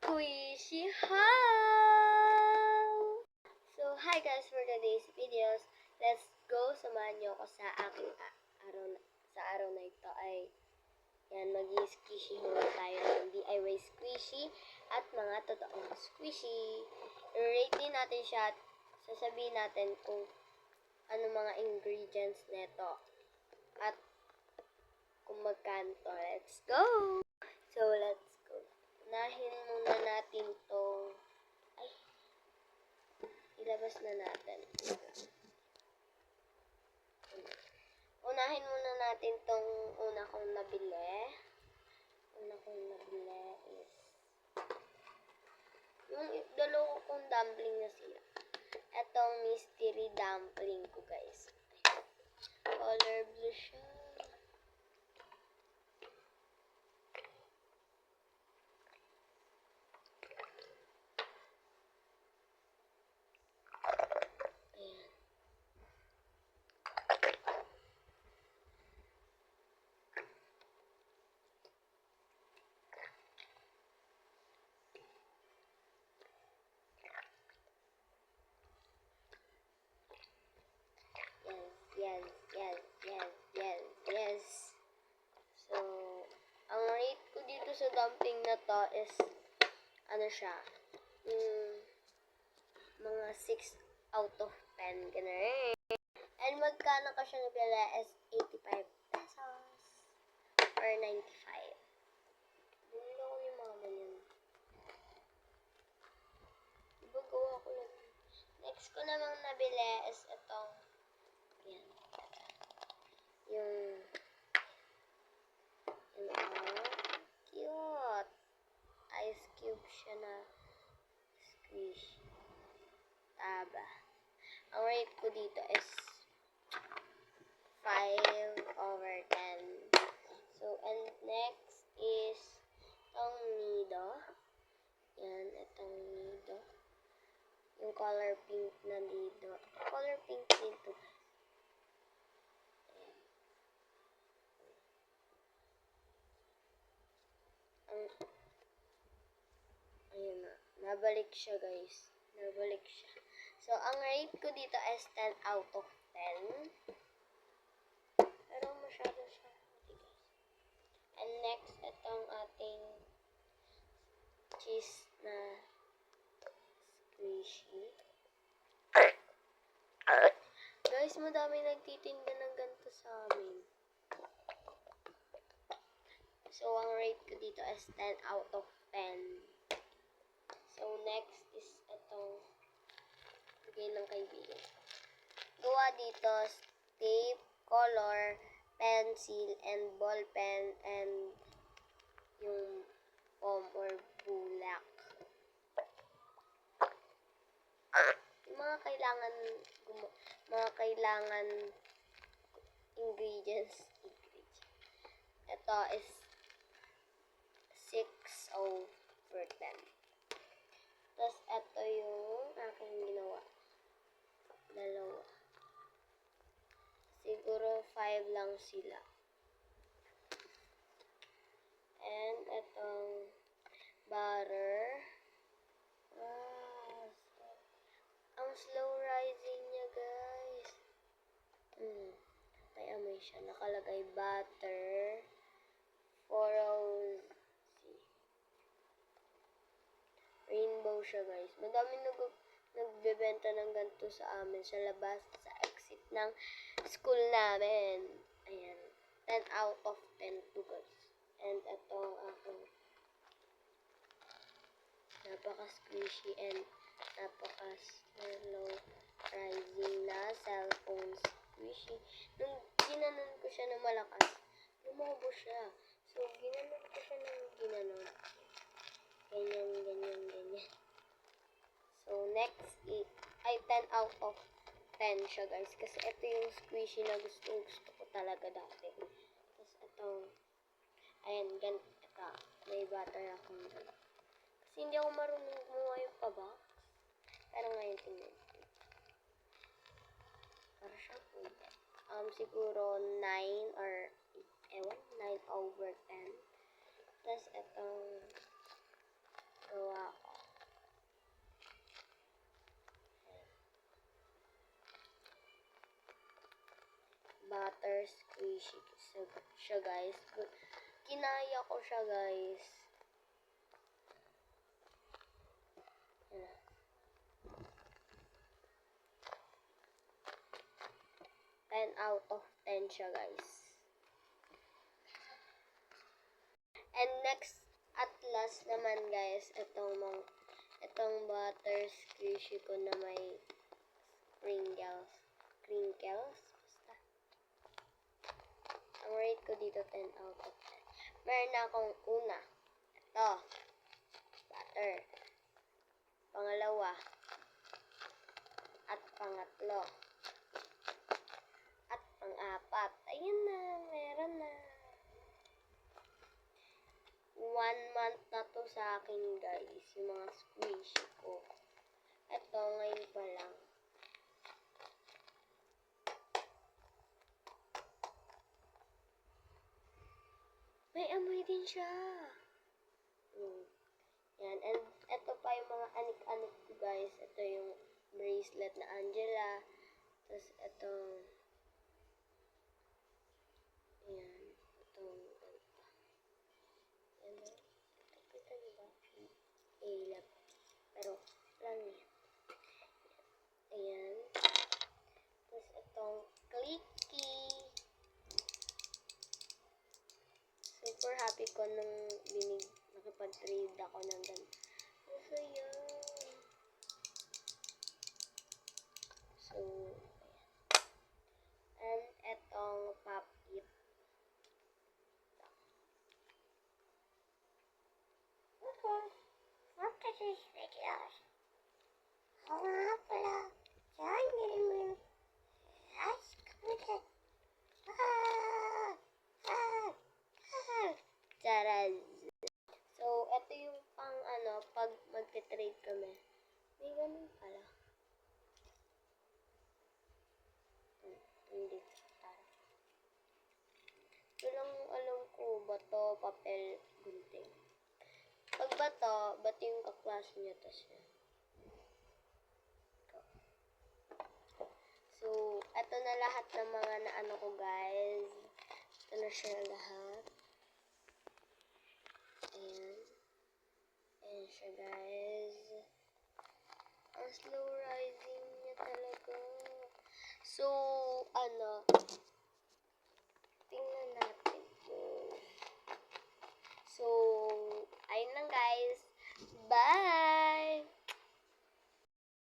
Squishy How! So, hi guys, for today's videos, let's go. Samahan niyo ako sa aking araw na ito ay yan, mag-squishy haul tayo ng DIY squishy at mga totoong squishy. I-rate din natin siya at sasabihin natin kung ano mga ingredients nito at kung magkano. Let's go! So, let's go. Unahin muna natin tong ilabas na natin. Unahin muna natin tong una kong nabili. Is yung dalawa kong dumpling na sila. Etong mystery dumpling ko, guys. Color blue siya. Yes. So, ang rate ko dito sa dumpling na to is, ano siya, mga 6 out of 10, ganun. And magkano ka siya nabila is 85 pesos or 95. Bumili ako ni mama yun. Diba gawa ko lang. Next ko namang nabili is itong, yan. Yung cute. Ice cube siya na squish. Taba. Ang rate ko dito is 5/10. So, and next is itong nido. Yan, itong nido. Yung color pink na nido. Color pink din to. Ayun na. Nabalik siya, guys. Nabalik siya. So, ang rate ko dito is 10 out of 10. Pero masyado siya. And next, itong ating cheese na squishy. Guys, madami nagtitinda ng ganito sa amin. So, ang rate ko dito is 10 out of 10. So, next is itong bigay ng kaibigan. Gawa dito, tape, color, pencil, and ball pen, and yung foam or bulak. Yung mga kailangan ingredients. Ito is 6/10. Tapos, ito yung aking ginawa. Dalawa. Siguro 5 lang sila. And, itong butter. Wow. Ang slow rising niya, guys. May amoy siya. Nakalagay butter. Rainbow siya, guys. Madami nagbebenta ng ganito sa amin sa labas, sa exit ng school namin. Ayan. 10 out of 10 to, guys. And itong aking napaka-squishy and napaka-slow rising na cellphone squishy. Nung ginanon ko siya na malakas, lumobo siya. So, ginanon ko siya ng ginanon. Ganyan. So, next ay 10 out of 10 siya, guys. Kasi ito yung squishy na gusto ko talaga dati. Tapos, itong, ayan, ito. May butter akong dala. Kasi hindi ako marunong gumawa yung pa-box. Pero ngayon, tingnan. Para siya po. Siguro 9 or 9/10. Tapos, itong gawa squishy siya, guys. Kinaya ko siya, guys. Ayan. 10 out of 10 siya, guys. And next, at last naman, guys, itong butter squishy ko na may crinkles. Basta. Ang rate ko dito, 10 out of 10. Meron na akong una. Ito. Butter. Pangalawa. At pangatlo. At pang-apat. Ayan na. Meron na. 1 month na to sa akin, guys. Yung mga squishy ko. Ito, ngayon pa lang. May amoy din siya. Yan. And ito pa yung mga anik-anik ko, guys. Ito yung bracelet na Angela. Tapos ito. Yan. Itong ganito. Yan. Ito, kita nyo ba? Ilap. Pero, lang eh. Ayan. Tapos itong clicky. Super happy ko nung nakipag-trade ako ng ganito. So, yan. So, ayan. And etong pop-it. Okay. After this videos, ako nga pala. Yan, hindi mo yung comment. Charaz. So, ito yung pang pag magte-trade kami. May ganun pala. Hindi. Ito lang alam ko, bato, papel, gunting. Pag bato yung kaklas niya, tas niya. So, ito na lahat ng mga naano ko, guys. Ito na siya lahat. Ayan. Ayan siya, guys. Ang slow rising niya talaga. So, tingnan natin po. So, ayun lang, guys. Bye!